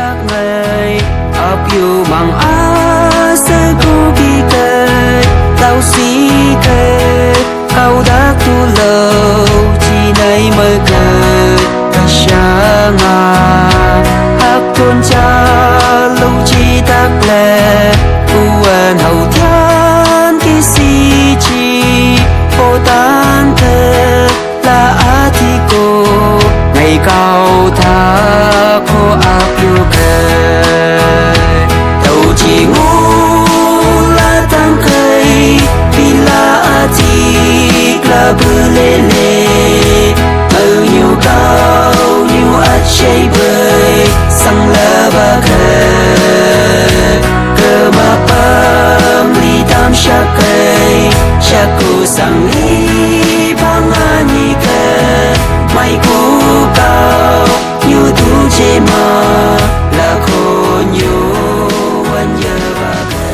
bác ngày ấp yêu bằng á sẽ cô kỳ kề tao xí kề kau đã tu lâu chỉ này mới cười cả sáng à hắc con cha lâu chỉ tác lệ buồn hậu thiên kỳ si chi ô tan thề là á thì cô ngày cao tha cô áp yêu kề đầu chỉ ngu là tăng cây vì là á thì là bư lê lê ở nhiều cao nhiều á chạy bơi sang lơ ba khê cơ mà bơm ly tam sắc cây sắc cô sang ly băng ani kê mai cô cao như tu chế mà là khô nhiều anh nhớ ba khê.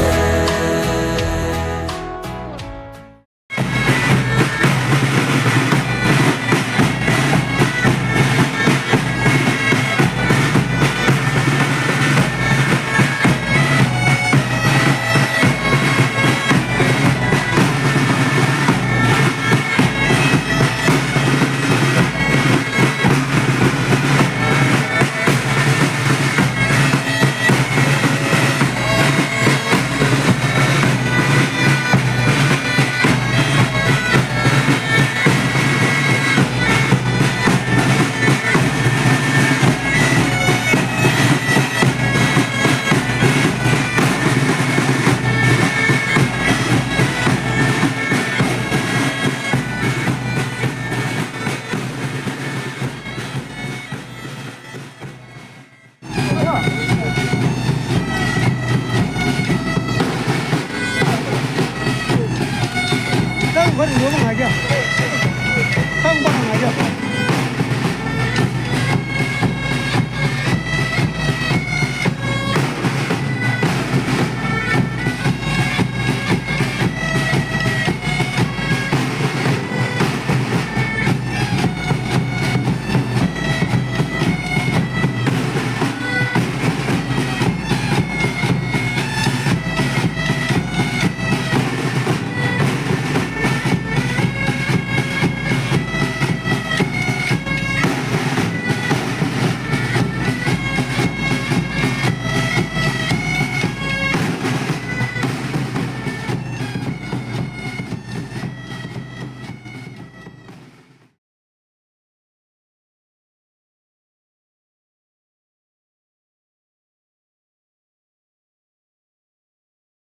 Vẫn uống ngoài kia.